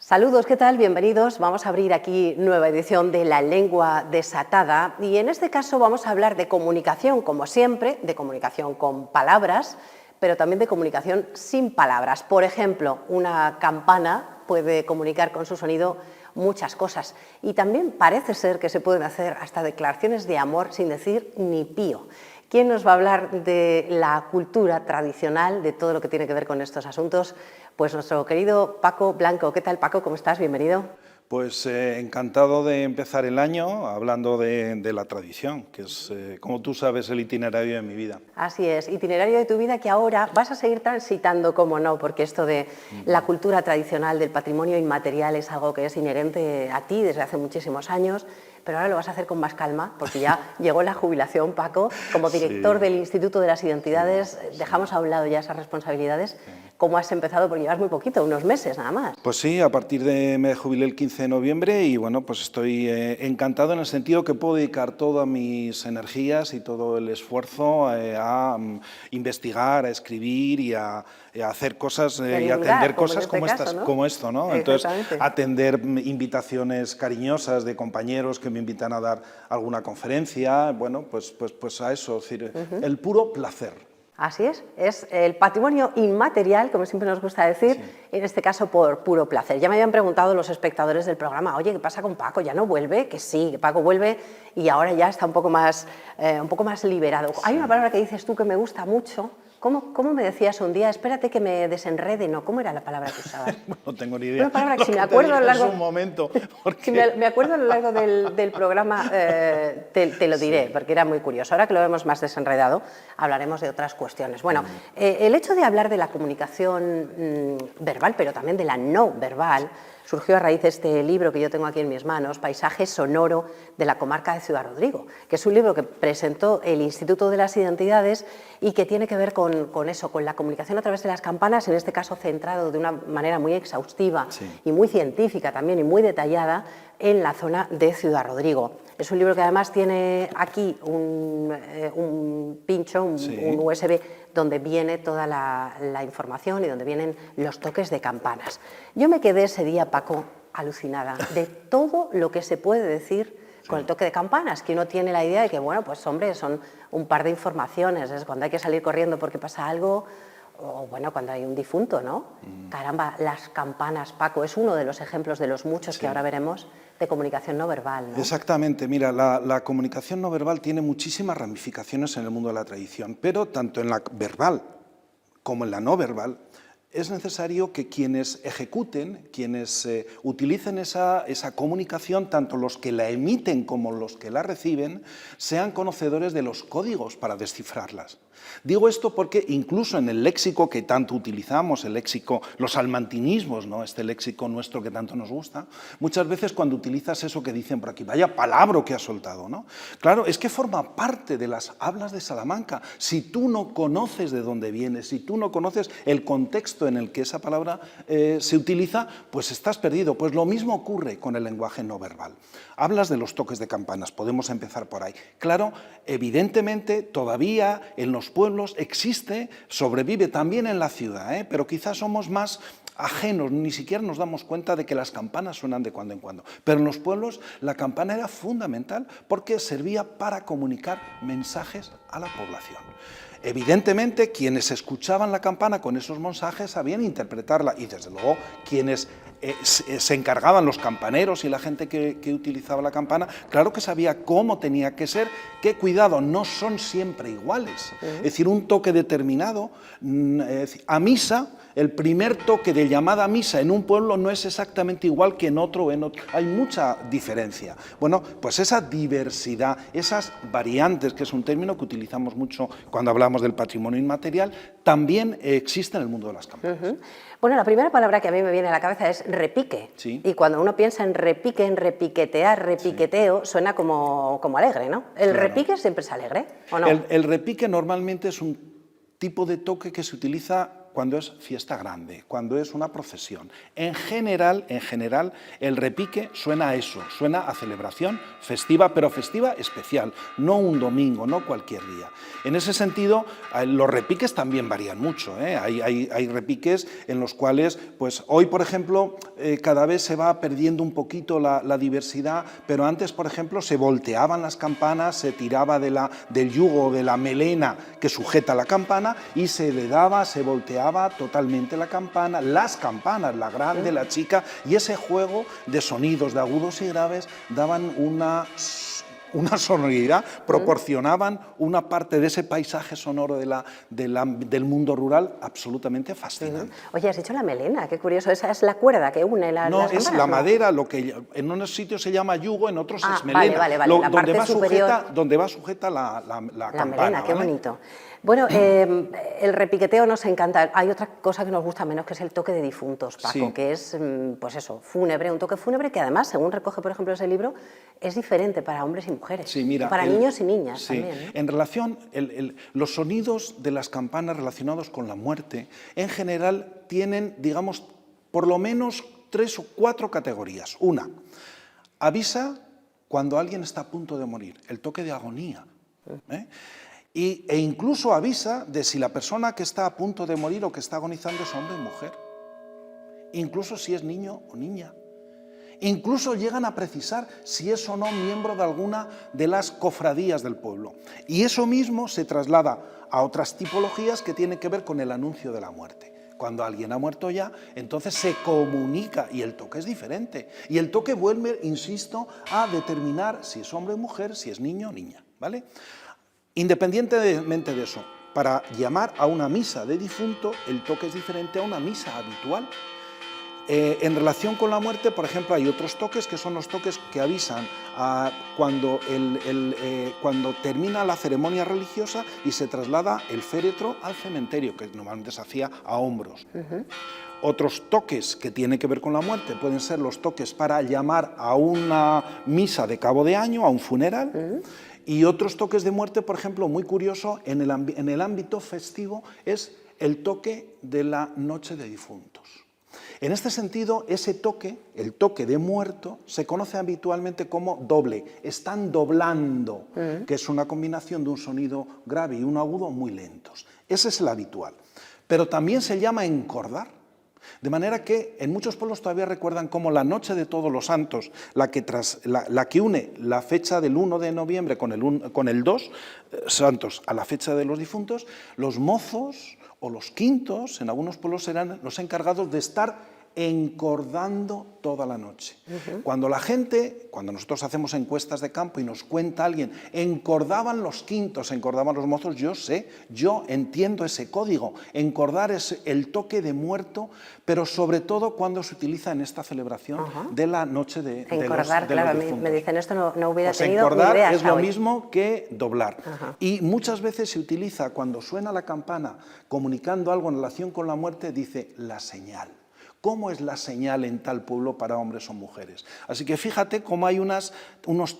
Saludos, ¿qué tal? Bienvenidos. Vamos a abrir aquí nueva edición de La Lengua Desatada y en este caso vamos a hablar de comunicación, como siempre, de comunicación con palabras, pero también de comunicación sin palabras. Por ejemplo, una campana puede comunicar con su sonido muchas cosas y también parece ser que se pueden hacer hasta declaraciones de amor sin decir ni pío. ¿Quién nos va a hablar de la cultura tradicional, de todo lo que tiene que ver con estos asuntos? Pues nuestro querido Paco Blanco. ¿Qué tal, Paco? ¿Cómo estás? Bienvenido. Pues encantado de empezar el año hablando de la tradición, que es, como tú sabes, el itinerario de mi vida. Así es, itinerario de tu vida que ahora vas a seguir transitando, como no, porque esto de la cultura tradicional, del patrimonio inmaterial es algo que es inherente a ti desde hace muchísimos años, pero ahora lo vas a hacer con más calma, porque ya llegó la jubilación, Paco, como director del Instituto de las Identidades, dejamos a un lado ya esas responsabilidades. ¿Cómo has empezado? Porque llevas muy poquito, unos meses nada más. Pues sí, a partir de me jubilé el 15 de noviembre y bueno, pues estoy encantado en el sentido que puedo dedicar todas mis energías y todo el esfuerzo a investigar, a escribir y a hacer cosas y atender cosas como estas, ¿no? Como esto, ¿no? Entonces, atender invitaciones cariñosas de compañeros que me invitan a dar alguna conferencia, bueno, pues a eso, es decir, el puro placer. Así es el patrimonio inmaterial, como siempre nos gusta decir, en este caso por puro placer. Ya me habían preguntado los espectadores del programa, oye, ¿qué pasa con Paco? ¿Ya no vuelve? Que sí, que Paco vuelve y ahora ya está un poco más liberado. Hay una palabra que dices tú que me gusta mucho. ¿Cómo me decías un día? Espérate que me desenrede, ¿no? ¿Cómo era la palabra que usabas? No tengo ni idea. Una palabra que si me acuerdo a lo largo... un momento. Porque... Si me acuerdo a lo largo del programa, te lo diré, porque era muy curioso. Ahora que lo vemos más desenredado, hablaremos de otras cuestiones. Bueno, el hecho de hablar de la comunicación verbal, pero también de la no verbal, surgió a raíz de este libro que yo tengo aquí en mis manos, Paisaje sonoro de la comarca de Ciudad Rodrigo, que es un libro que presentó el Instituto de las Identidades y que tiene que ver con eso, con la comunicación a través de las campanas, en este caso centrado de una manera muy exhaustiva y muy científica también y muy detallada en la zona de Ciudad Rodrigo. Es un libro que además tiene aquí un pincho, un USB, donde viene toda la información y donde vienen los toques de campanas. Yo me quedé ese día, Paco, alucinada de todo lo que se puede decir con el toque de campanas, que uno tiene la idea de que, bueno, pues hombre, son un par de informaciones, es cuando hay que salir corriendo porque pasa algo, o bueno, cuando hay un difunto, ¿no? Caramba, las campanas, Paco, es uno de los ejemplos de los muchos que ahora veremos de comunicación no verbal, ¿no? Exactamente, mira, la comunicación no verbal tiene muchísimas ramificaciones en el mundo de la tradición, pero tanto en la verbal como en la no verbal, es necesario que quienes ejecuten, quienes utilicen esa comunicación, tanto los que la emiten como los que la reciben, sean conocedores de los códigos para descifrarlas. Digo esto porque incluso en el léxico que tanto utilizamos, el léxico, los salmantinismos, ¿no? Este léxico nuestro que tanto nos gusta, muchas veces cuando utilizas eso que dicen por aquí, vaya palabra que has soltado, ¿no? Claro, es que forma parte de las hablas de Salamanca. Si tú no conoces de dónde viene, si tú no conoces el contexto en el que esa palabra se utiliza, pues estás perdido. Pues lo mismo ocurre con el lenguaje no verbal. Hablas de los toques de campanas, podemos empezar por ahí. Claro, evidentemente todavía en los pueblos existe, sobrevive también en la ciudad, pero quizás somos más ajenos, ni siquiera nos damos cuenta de que las campanas suenan de cuando en cuando. Pero en los pueblos la campana era fundamental porque servía para comunicar mensajes a la población. Evidentemente, quienes escuchaban la campana con esos mensajes sabían interpretarla y, desde luego, quienes se encargaban, los campaneros y la gente que utilizaba la campana, claro que sabía cómo tenía que ser, que, cuidado, no son siempre iguales. Es decir, un toque determinado, a misa, el primer toque de llamada a misa en un pueblo no es exactamente igual que en otro, hay mucha diferencia. Bueno, pues esa diversidad, esas variantes, que es un término que utilizamos mucho cuando hablamos del patrimonio inmaterial, también existe en el mundo de las campanas. Bueno, la primera palabra que a mí me viene a la cabeza es repique. Y cuando uno piensa en repique, en repiquetear, repiqueteo, suena como alegre, ¿no? ¿El repique siempre es alegre o no? El repique normalmente es un tipo de toque que se utiliza cuando es fiesta grande, cuando es una procesión. En general, el repique suena a eso, suena a celebración festiva, pero festiva especial, no un domingo, no cualquier día. En ese sentido, los repiques también varían mucho, ¿eh? Hay repiques en los cuales, pues hoy, por ejemplo, cada vez se va perdiendo un poquito la diversidad, pero antes, por ejemplo, se volteaban las campanas, se tiraba del yugo, de la melena que sujeta la campana y se le daba, se volteaba totalmente la campana, las campanas, la grande, la chica, y ese juego de sonidos, de agudos y graves, daban una sonoridad, proporcionaban una parte de ese paisaje sonoro del mundo rural absolutamente fascinante. Oye, has dicho la melena, qué curioso, esa es la cuerda que une las No, campanas, es la madera, lo que en unos sitios se llama yugo, en otros es melena, vale, la parte superior, donde va sujeta la campana. Melena, qué ¿vale? bonito. Bueno, el repiqueteo nos encanta. Hay otra cosa que nos gusta menos, que es el toque de difuntos, Paco, Sí. que es, pues eso, fúnebre, un toque fúnebre que además, según recoge, por ejemplo, ese libro, es diferente para hombres y mujeres, Sí, mira, y para niños y niñas sí, también, ¿no? En relación, los sonidos de las campanas relacionados con la muerte, en general tienen, digamos, por lo menos 3 o 4 categorías. Una, avisa cuando alguien está a punto de morir, el toque de agonía, ¿eh? E incluso avisa de si la persona que está a punto de morir o que está agonizando es hombre o mujer, incluso si es niño o niña. Incluso llegan a precisar si es o no miembro de alguna de las cofradías del pueblo. Y eso mismo se traslada a otras tipologías que tienen que ver con el anuncio de la muerte. Cuando alguien ha muerto ya, entonces se comunica y el toque es diferente. Y el toque vuelve, insisto, a determinar si es hombre o mujer, si es niño o niña, ¿vale? Independientemente de eso, para llamar a una misa de difunto, el toque es diferente a una misa habitual. En relación con la muerte, por ejemplo, hay otros toques que son los toques que avisan cuando termina la ceremonia religiosa y se traslada el féretro al cementerio, que normalmente se hacía a hombros. Otros toques que tienen que ver con la muerte pueden ser los toques para llamar a una misa de cabo de año, a un funeral. Y otros toques de muerte, por ejemplo, muy curioso, en el ámbito festivo, es el toque de la noche de difuntos. En este sentido, ese toque, el toque de muerto, se conoce habitualmente como doble. Están doblando, que es una combinación de un sonido grave y un agudo muy lentos. Ese es el habitual. Pero también se llama encordar. De manera que en muchos pueblos todavía recuerdan cómo la noche de Todos los Santos, la que une la fecha del 1 de noviembre con el 2 Santos a la fecha de los difuntos, los mozos o los quintos en algunos pueblos serán los encargados de estar encordando toda la noche. Cuando nosotros hacemos encuestas de campo y nos cuenta alguien, encordaban los quintos, encordaban los mozos, yo entiendo ese código. Encordar es el toque de muerto, pero sobre todo cuando se utiliza en esta celebración de la noche de los difuntos. Encordar, claro, me dicen esto, no hubiera Pues tenido encordar ni idea es hasta lo hoy. mismo que doblar. Y muchas veces se utiliza cuando suena la campana comunicando algo en relación con la muerte, dice la señal. ¿Cómo es la señal en tal pueblo para hombres o mujeres? Así que fíjate cómo hay unos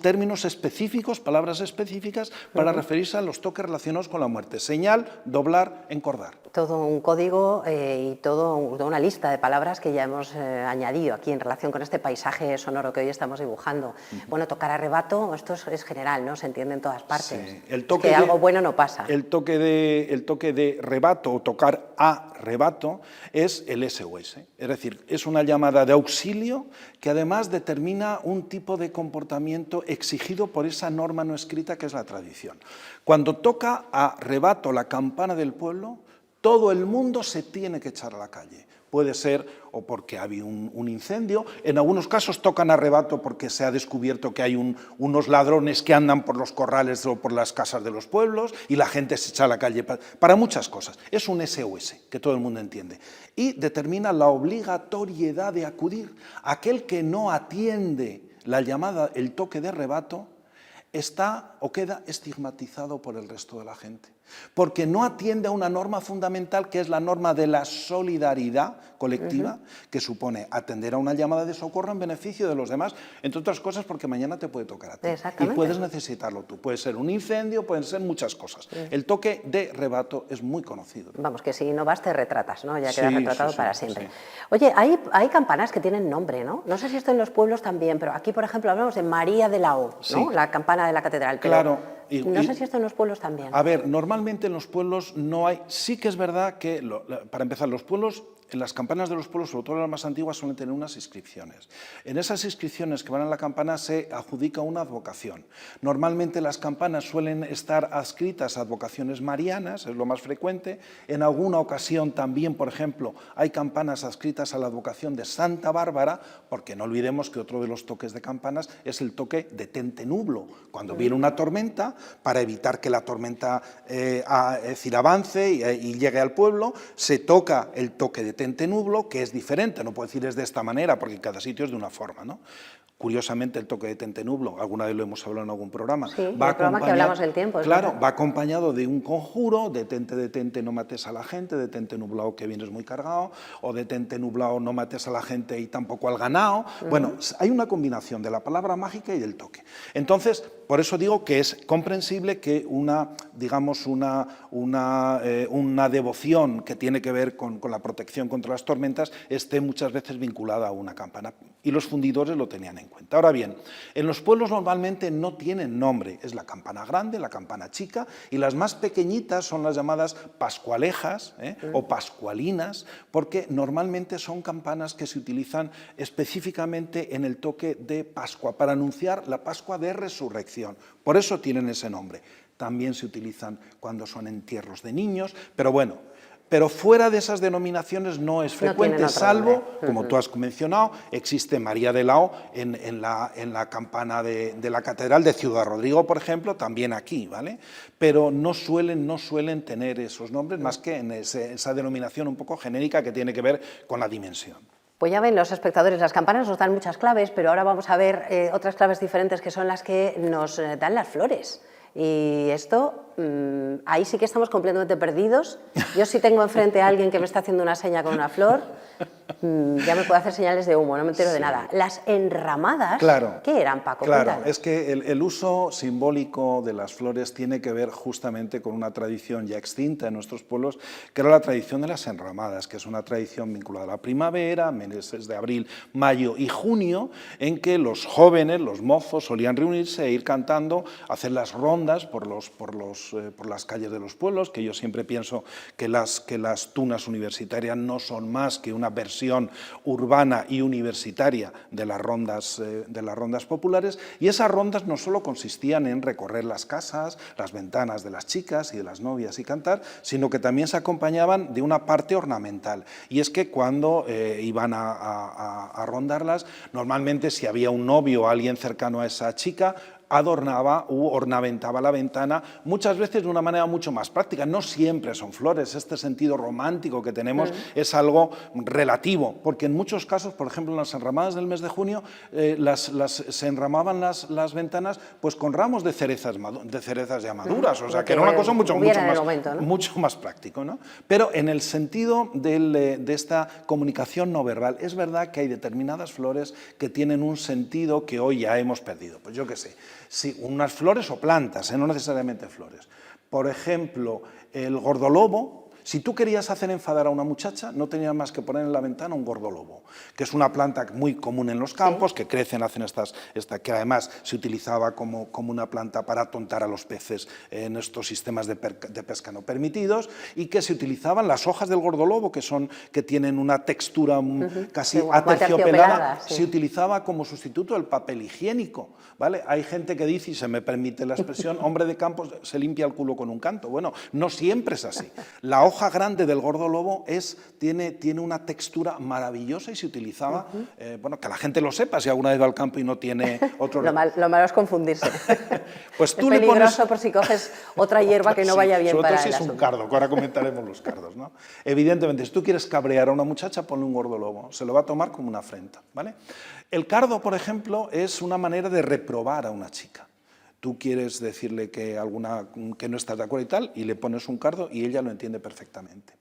términos específicos, palabras específicas para referirse a los toques relacionados con la muerte. Señal, doblar, encordar. Todo un código y toda una lista de palabras que ya hemos añadido aquí en relación con este paisaje sonoro que hoy estamos dibujando. Bueno, tocar a rebato, esto es general, ¿no? Se entiende en todas partes. Sí. Algo bueno no pasa. El toque de rebato o tocar a rebato es el SOS. Es decir, es una llamada de auxilio que además determina un tipo de comportamiento exigido por esa norma no escrita que es la tradición. Cuando toca a rebato la campana del pueblo, todo el mundo se tiene que echar a la calle. Puede ser o porque ha habido un incendio, en algunos casos tocan a rebato porque se ha descubierto que hay unos ladrones que andan por los corrales o por las casas de los pueblos y la gente se echa a la calle para muchas cosas. Es un SOS que todo el mundo entiende y determina la obligatoriedad de acudir. Aquel que no atiende la llamada, el toque de rebato, está o queda estigmatizado por el resto de la gente. porque no atiende a una norma fundamental que es la norma de la solidaridad colectiva, que supone atender a una llamada de socorro en beneficio de los demás, entre otras cosas porque mañana te puede tocar a ti y puedes necesitarlo tú. Puede ser un incendio, pueden ser muchas cosas. El toque de rebato es muy conocido. Vamos, que si no vas te retratas, ¿no? Ya quedas retratado para siempre. Oye, hay campanas que tienen nombre, ¿no? No sé si esto en los pueblos también, pero aquí, por ejemplo, hablamos de María de la O, ¿no? La campana de la catedral. Claro. No sé si esto en los pueblos también. A ver, normalmente en los pueblos no hay... Sí que es verdad que, para empezar, los pueblos... En las campanas de los pueblos, sobre todo las más antiguas, suelen tener unas inscripciones. En esas inscripciones que van en la campana se adjudica una advocación. Normalmente las campanas suelen estar adscritas a advocaciones marianas, es lo más frecuente. En alguna ocasión también, por ejemplo, hay campanas adscritas a la advocación de Santa Bárbara, porque no olvidemos que otro de los toques de campanas es el toque de Tente Nublo. Cuando viene una tormenta, para evitar que la tormenta avance y llegue al pueblo, se toca el toque de Tente Nublo, que es diferente, no puedo decir es de esta manera, porque cada sitio es de una forma, ¿no? Curiosamente, el toque de Tente Nublo, alguna vez lo hemos hablado en algún programa, sí, el programa que hablamos del tiempo. Claro, va acompañado de un conjuro, de Tente no mates a la gente, de Tente nublado que vienes muy cargado, o de Tente nublado no mates a la gente y tampoco al ganado. Bueno, hay una combinación de la palabra mágica y del toque. Entonces, por eso digo que es comprensible que digamos, una devoción que tiene que ver con la protección contra las tormentas esté muchas veces vinculada a una campana. Y los fundidores lo tenían en cuenta. Ahora bien, en los pueblos normalmente no tienen nombre. Es la campana grande, la campana chica, y las más pequeñitas son las llamadas pascualejas o pascualinas, porque normalmente son campanas que se utilizan específicamente en el toque de Pascua, para anunciar la Pascua de Resurrección. Por eso tienen ese nombre. También se utilizan cuando son entierros de niños, pero bueno. Pero fuera de esas denominaciones no es frecuente, salvo, como tú has mencionado, existe María de la O en la campana de la Catedral de Ciudad Rodrigo, por ejemplo, también aquí, ¿vale? Pero no suelen tener esos nombres, más que en esa denominación un poco genérica que tiene que ver con la dimensión. Pues ya ven los espectadores, las campanas nos dan muchas claves, pero ahora vamos a ver otras claves diferentes que son las que nos dan las flores. Y esto, ahí sí que estamos completamente perdidos. Yo sí tengo enfrente a alguien que me está haciendo una seña con una flor, ya me puede hacer señales de humo, no me entero de nada. Las enramadas, claro, ¿qué eran, Paco? Claro, Cuéntanos. es que el uso simbólico de las flores tiene que ver justamente con una tradición ya extinta en nuestros pueblos, que era la tradición de las enramadas, que es una tradición vinculada a la primavera, meses de abril, mayo y junio, en que los jóvenes, los mozos, solían reunirse e ir cantando, hacer las rondas por las calles de los pueblos, que yo siempre pienso que las tunas universitarias no son más que una versión urbana y universitaria de las rondas populares, y esas rondas no solo consistían en recorrer las casas, las ventanas de las chicas y de las novias y cantar, sino que también se acompañaban de una parte ornamental, y es que cuando iban a rondarlas, normalmente si había un novio o alguien cercano a esa chica, adornaba u ornamentaba la ventana, muchas veces de una manera mucho más práctica. No siempre son flores, este sentido romántico que tenemos es algo relativo, porque en muchos casos, por ejemplo, en las enramadas del mes de junio, se enramaban las ventanas pues con ramos de cerezas ya maduras, o sea, que era una cosa mucho más práctico, ¿no? Pero en el sentido de esta comunicación no verbal, es verdad que hay determinadas flores que tienen un sentido que hoy ya hemos perdido. Pues yo qué sé, sí, unas flores o plantas, no necesariamente flores. Por ejemplo, el gordolobo. Si tú querías hacer enfadar a una muchacha, no tenías más que poner en la ventana un gordolobo, que es una planta muy común en los campos, que crecen, hacen que además se utilizaba como una planta para atontar a los peces en estos sistemas de pesca no permitidos, y que se utilizaban las hojas del gordolobo, que tienen una textura casi aterciopelada, se utilizaba como sustituto del papel higiénico, ¿vale? Hay gente que dice, y se me permite la expresión, hombre de campo se limpia el culo con un canto. Bueno, no siempre es así. La hoja grande del gordolobo tiene una textura maravillosa y se utilizaba, bueno, que la gente lo sepa si alguna vez va al campo y no tiene otro... Lo malo es confundirse. Pues tú es peligroso por si coges otra hierba que no vaya bien para el asunto. Si es un cardo, que ahora comentaremos los cardos, ¿no? Evidentemente, si tú quieres cabrear a una muchacha, ponle un gordolobo, se lo va a tomar como una afrenta, ¿vale? El cardo, por ejemplo, es una manera de reprobar a una chica. tú quieres decirle que no estás de acuerdo y tal, y le pones un cardo y ella lo entiende perfectamente.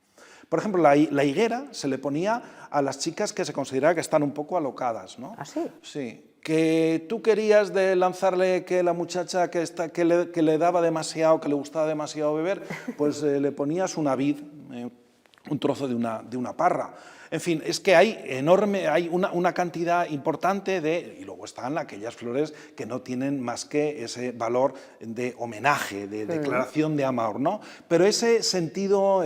Por ejemplo, la higuera se le ponía a las chicas que se consideraba que están un poco alocadas, ¿no? ¿Ah, sí? Sí. Que tú querías de lanzarle que la muchacha que le daba demasiado, que le gustaba demasiado beber, pues le ponías una vid, un trozo de una parra. En fin, es que hay una cantidad importante y luego están aquellas flores que no tienen más que ese valor de homenaje, de declaración de amor, ¿no? Pero ese sentido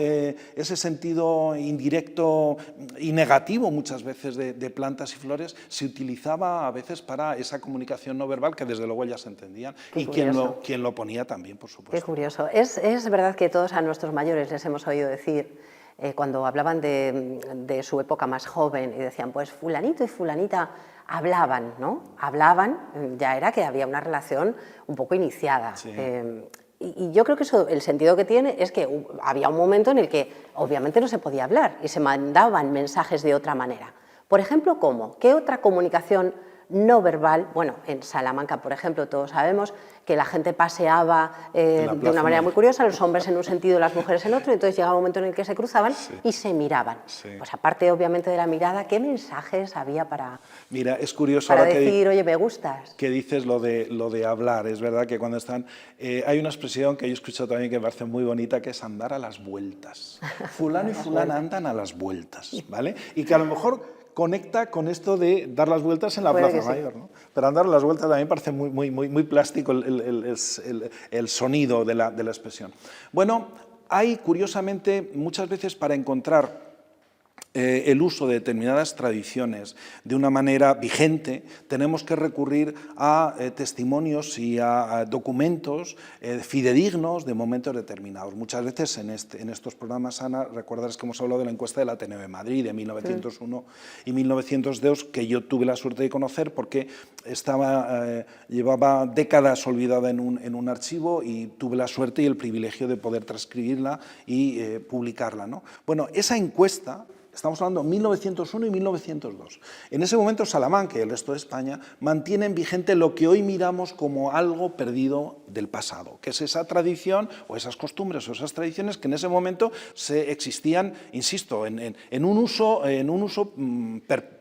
indirecto y negativo muchas veces de plantas y flores se utilizaba a veces para esa comunicación no verbal que desde luego ellas entendían. Qué Y quien lo ponía también, por supuesto. Qué curioso. Es verdad que todos a nuestros mayores les hemos oído decir, cuando hablaban de su época más joven y decían, pues fulanito y fulanita hablaban, ¿no? Hablaban, ya era que había una relación un poco iniciada. Sí. Y yo creo que eso, el sentido que tiene es que había un momento en el que obviamente no se podía hablar y se mandaban mensajes de otra manera. Por ejemplo, ¿cómo? ¿Qué otra comunicación no verbal? Bueno, en Salamanca, por ejemplo, todos sabemos que la gente paseaba de una manera muy curiosa, los hombres en un sentido y las mujeres en otro, y entonces llegaba un momento en el que se cruzaban y se miraban. Sí. Pues aparte, obviamente, de la mirada, ¿qué mensajes había para Mira, es curioso para ahora decir, oye, me gustas? que dices lo de hablar? Es verdad que cuando están... hay una expresión que yo he escuchado también que me parece muy bonita, que es andar a las vueltas. Fulano y fulana andan a las vueltas, ¿vale? Y que a lo mejor conecta con esto de dar las vueltas en la Plaza Mayor, ¿no? Pero andar las vueltas también parece muy plástico el sonido de la expresión. Bueno, hay curiosamente muchas veces para encontrar el uso de determinadas tradiciones de una manera vigente, tenemos que recurrir a testimonios y a documentos fidedignos de momentos determinados. Muchas veces en estos programas, Ana, recordarás que hemos hablado de la encuesta del Ateneo de Madrid de 1901 y 1902, que yo tuve la suerte de conocer porque llevaba décadas olvidada en un archivo y tuve la suerte y el privilegio de poder transcribirla y publicarla, ¿no? Bueno, esa encuesta... Estamos hablando de 1901 y 1902. En ese momento Salamanca y el resto de España mantienen vigente lo que hoy miramos como algo perdido del pasado, que es esa tradición o esas costumbres o esas tradiciones que en ese momento existían, insisto, en un uso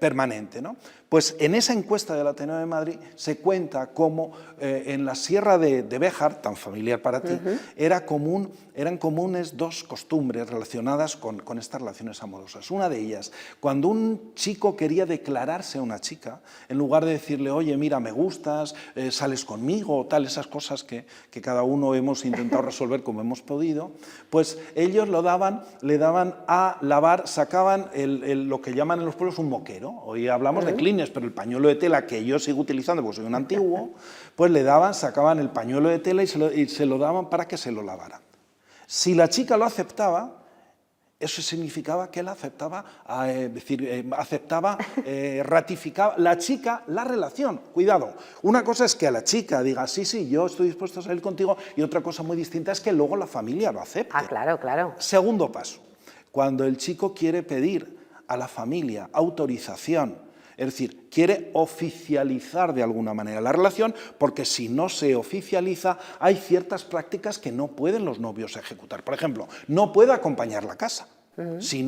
permanente, ¿no? Pues en esa encuesta del Ateneo de Madrid se cuenta cómo en la Sierra de Béjar, tan familiar para ti, eran comunes dos costumbres relacionadas con estas relaciones amorosas. Una de ellas, cuando un chico quería declararse a una chica, en lugar de decirle, oye, mira, me gustas, sales conmigo, tal, esas cosas que cada uno hemos intentado resolver como hemos podido, pues ellos le daban a lavar, sacaban lo que llaman en los pueblos un moquero. Hoy hablamos de clines, pero el pañuelo de tela que yo sigo utilizando porque soy un antiguo, pues sacaban el pañuelo de tela y se lo daban para que se lo lavara. Si la chica lo aceptaba, eso significaba que él aceptaba, ratificaba la chica la relación. Cuidado, una cosa es que a la chica diga, sí, yo estoy dispuesto a salir contigo, y otra cosa muy distinta es que luego la familia lo acepte. Ah, claro, claro. Segundo paso, cuando el chico quiere pedir a la familia autorización, es decir, quiere oficializar de alguna manera la relación, porque si no se oficializa hay ciertas prácticas que no pueden los novios ejecutar. Por ejemplo, no puede acompañarla a casa si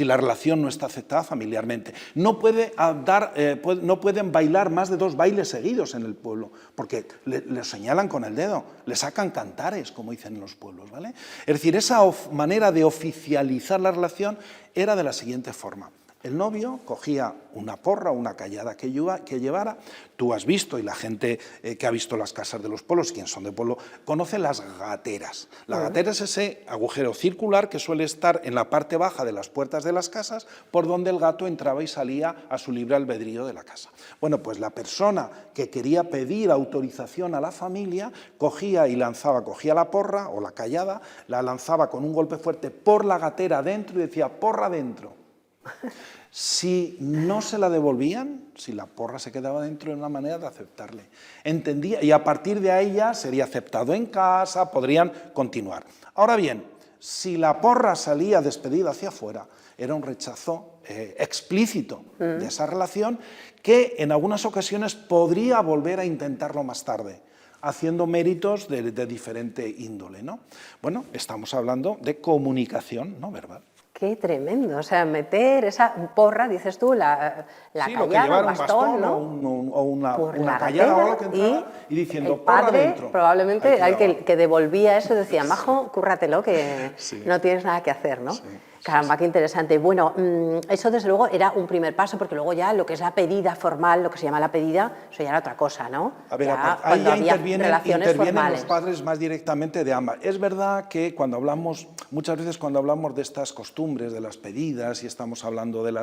la relación no está aceptada familiarmente. No pueden bailar más de 2 bailes seguidos en el pueblo, porque le señalan con el dedo, le sacan cantares, como dicen en los pueblos, ¿vale? Es decir, esa manera de oficializar la relación era de la siguiente forma. El novio cogía una porra, una callada que llevara. Tú has visto, y la gente que ha visto las casas de los pueblos, quien son de pueblo, conoce las gateras. La gatera es ese agujero circular que suele estar en la parte baja de las puertas de las casas, por donde el gato entraba y salía a su libre albedrío de la casa. Bueno, pues la persona que quería pedir autorización a la familia cogía la porra o la callada, la lanzaba con un golpe fuerte por la gatera dentro y decía, porra dentro. Si no se la devolvían, si la porra se quedaba dentro, era una manera de aceptarle. Entendía, y a partir de ahí ya sería aceptado en casa, podrían continuar. Ahora bien, si la porra salía despedida hacia afuera, era un rechazo explícito de esa relación que en algunas ocasiones podría volver a intentarlo más tarde. haciendo méritos de diferente índole, ¿no? Bueno, estamos hablando de comunicación no verbal. Qué tremendo, o sea, meter esa porra, dices tú, la sí, callada, lo que llevar un bastón, ¿no? o una la callada o lo gatera, que entrara y diciendo, el padre porra dentro. probablemente Ahí al quedaba. que devolvía eso decía, majo, cúrratelo, que Sí. no tienes nada que hacer, ¿no? Sí, Caramba, qué interesante. Bueno, eso desde luego era un primer paso, porque luego ya lo que es la pedida formal, lo que se llama la pedida, eso ya era otra cosa, ¿no? A ver, ya, ahí ya había intervienen formales. los padres más directamente de ambas. Es verdad que cuando hablamos, muchas veces cuando hablamos de estas costumbres, de las pedidas, y estamos hablando de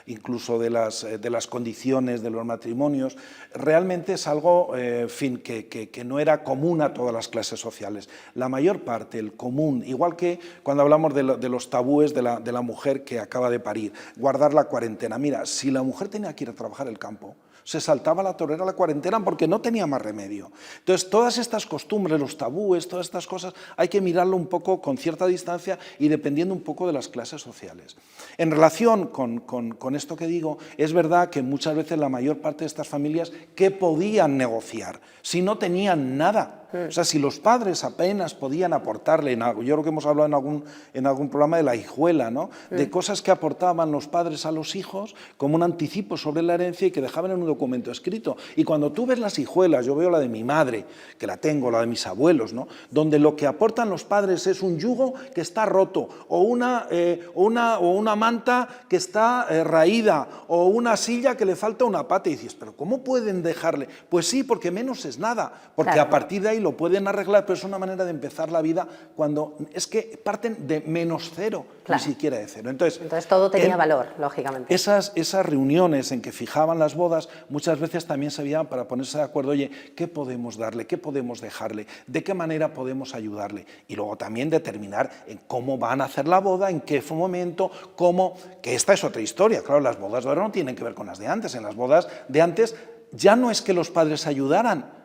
incluso de las condiciones de los matrimonios, realmente es algo, que no era común a todas las clases sociales. La mayor parte, el común, igual que cuando hablamos de los tabúes de la mujer que acaba de parir, guardar la cuarentena. Mira, si la mujer tenía que ir a trabajar al campo, se saltaba la torera la cuarentena porque no tenía más remedio. Entonces, todas estas costumbres, los tabúes, todas estas cosas, hay que mirarlo un poco con cierta distancia y dependiendo un poco de las clases sociales. En relación con esto que digo, es verdad que muchas veces la mayor parte de estas familias, ¿qué podían negociar? Si no tenían nada. O sea, si los padres apenas podían aportarle en algo, yo creo que hemos hablado en algún programa de la hijuela, ¿no? De cosas que aportaban los padres a los hijos como un anticipo sobre la herencia y que dejaban en un documento escrito. Y cuando tú ves las hijuelas, yo veo la de mi madre, que la tengo, la de mis abuelos, ¿no? Donde lo que aportan los padres es un yugo que está roto, o una manta que está raída, o una silla que le falta una pata, y dices, ¿pero cómo pueden dejarle? Pues sí, porque menos es nada, porque claro, a partir de ahí lo pueden arreglar, pero es una manera de empezar la vida cuando es que parten de -0, claro, ni siquiera de 0. Entonces todo tenía valor, lógicamente. Esas reuniones en que fijaban las bodas muchas veces también servían para ponerse de acuerdo, oye, ¿qué podemos darle? ¿Qué podemos dejarle? ¿De qué manera podemos ayudarle? Y luego también determinar en cómo van a hacer la boda, en qué momento, cómo, que esta es otra historia. Claro, las bodas de ahora no tienen que ver con las de antes. En las bodas de antes ya no es que los padres ayudaran,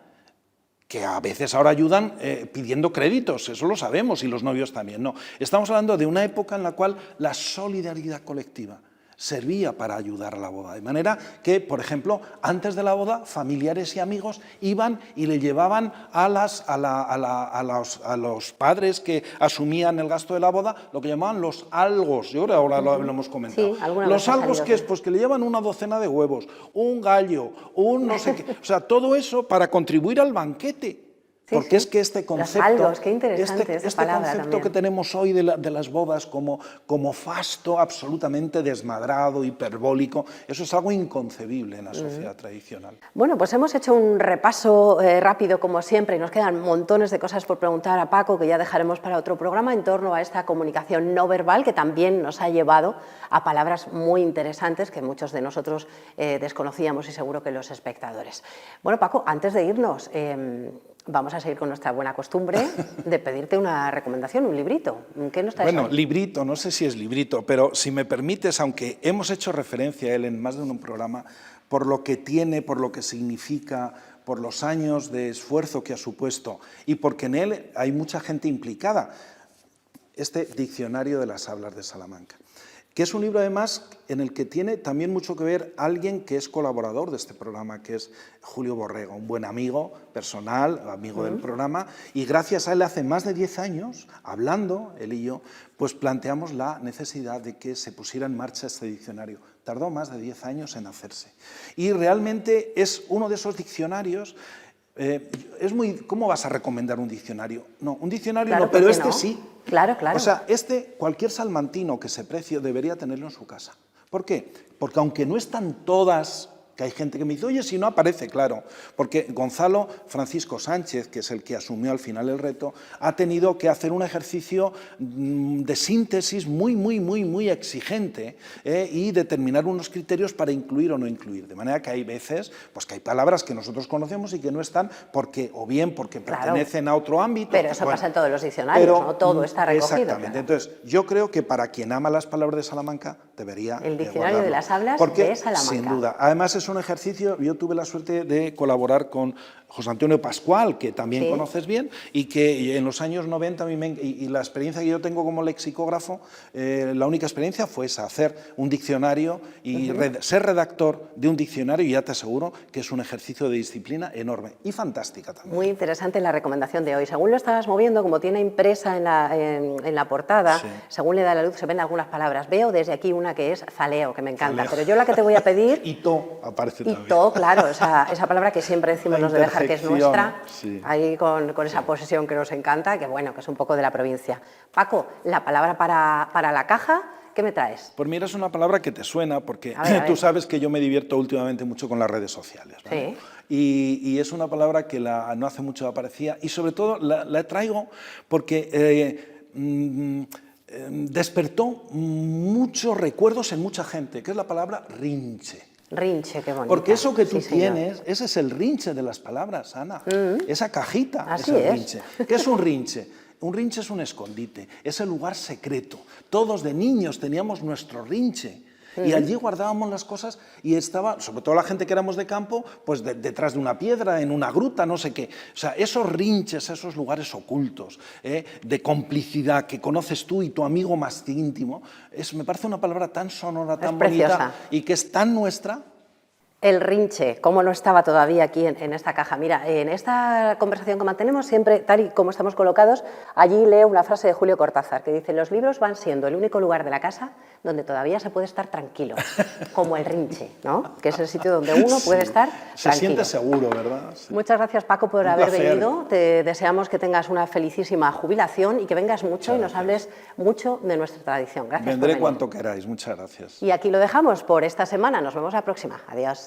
que a veces ahora ayudan pidiendo créditos, eso lo sabemos, y los novios también. No, estamos hablando de una época en la cual la solidaridad colectiva servía para ayudar a la boda. De manera que, por ejemplo, antes de la boda, familiares y amigos iban y le llevaban a los padres que asumían el gasto de la boda, lo que llamaban los algos. Yo creo que ahora lo hemos comentado. Sí, los algos, ¿qué es? Pues que le llevan una docena de huevos, un gallo, un no sé qué. O sea, todo eso para contribuir al banquete. Sí, porque sí. es que este concepto, Los algos, qué interesante esa palabra concepto también. que tenemos hoy de las bodas como fasto absolutamente desmadrado, hiperbólico, eso es algo inconcebible en la sociedad tradicional. Bueno, pues hemos hecho un repaso rápido, como siempre, y nos quedan montones de cosas por preguntar a Paco, que ya dejaremos para otro programa, en torno a esta comunicación no verbal, que también nos ha llevado a palabras muy interesantes que muchos de nosotros desconocíamos y seguro que los espectadores. Bueno, Paco, antes de irnos, vamos a seguir con nuestra buena costumbre de pedirte una recomendación, un librito. ¿Qué nos traes hoy? Librito, no sé si es librito, pero si me permites, aunque hemos hecho referencia a él en más de un programa, por lo que tiene, por lo que significa, por los años de esfuerzo que ha supuesto y porque en él hay mucha gente implicada, este Diccionario de las Hablas de Salamanca, que es un libro además en el que tiene también mucho que ver alguien que es colaborador de este programa, que es Julio Borrego, un buen amigo personal, amigo del programa, y gracias a él hace más de 10 años, hablando, él y yo, pues planteamos la necesidad de que se pusiera en marcha este diccionario. Tardó más de 10 años en hacerse. Y realmente es uno de esos diccionarios. ¿Cómo vas a recomendar un diccionario? No, un diccionario claro, no, pero no. sí. Claro, claro. O sea, cualquier salmantino que se precie debería tenerlo en su casa. ¿Por qué? Porque aunque no están todas, que hay gente que me dice, oye, si no aparece, claro, porque Gonzalo Francisco Sánchez, que es el que asumió al final el reto, ha tenido que hacer un ejercicio de síntesis muy exigente y determinar unos criterios para incluir o no incluir. De manera que hay veces pues, que hay palabras que nosotros conocemos y que no están porque pertenecen a otro ámbito. Pero eso pasa en todos los diccionarios, no todo está recogido. Exactamente. Claro. Entonces, yo creo que para quien ama las palabras de Salamanca, debería el Diccionario de las Hablas porque, de Salamanca. Sin duda. Además, es un ejercicio, yo tuve la suerte de colaborar con José Antonio Pascual, que también Sí. conoces bien, y que en los años 90, a mí y la experiencia que yo tengo como lexicógrafo, la única experiencia fue esa, hacer un diccionario y ser redactor de un diccionario, y ya te aseguro que es un ejercicio de disciplina enorme y fantástica también. Muy interesante la recomendación de hoy. Según lo estabas moviendo, como tiene impresa en la portada, Sí. según le da la luz, se ven algunas palabras. Veo desde aquí una que es zaleo, que me encanta, Zaleo. pero yo la que te voy a pedir... Hito aparece también. Hito, claro, esa palabra que siempre decimos La los de Béjar, que es interjección, nuestra, sí. ahí con esa posesión que nos encanta, que bueno, que es un poco de la provincia. Paco, la palabra para la caja, ¿qué me traes? Pues mira, es una palabra que te suena porque A ver. tú sabes que yo me divierto últimamente mucho con las redes sociales, ¿vale? Sí. Y es una palabra que no hace mucho aparecía, y sobre todo la traigo porque despertó muchos recuerdos en mucha gente, que es la palabra rinche. Rinche, qué bonito. Porque eso que tú Sí, señor. tienes, ese es el rinche de las palabras, Ana. Esa cajita Así es el es. rinche. ¿Qué es un rinche? Un rinche es un escondite, es el lugar secreto. Todos de niños teníamos nuestro rinche. Y allí guardábamos las cosas y estaba, sobre todo la gente que éramos de campo, pues detrás de una piedra, en una gruta, no sé qué. O sea, esos rinches, esos lugares ocultos, de complicidad que conoces tú y tu amigo más íntimo, me parece una palabra tan sonora, tan bonita preciosa. y que es tan nuestra. El rinche, cómo no estaba todavía aquí en esta caja. Mira, en esta conversación que mantenemos, siempre, tal y como estamos colocados, allí leo una frase de Julio Cortázar que dice: los libros van siendo el único lugar de la casa donde todavía se puede estar tranquilo, como el rinche, ¿no? Que es el sitio donde uno puede estar Se tranquilo. siente seguro, ¿verdad? Sí. Muchas gracias, Paco, por Un haber placer. venido. Te deseamos que tengas una felicísima jubilación y que vengas mucho y nos hables mucho de nuestra tradición. Gracias por Vendré venir. cuanto queráis. Muchas gracias. Y aquí lo dejamos por esta semana. Nos vemos la próxima. Adiós.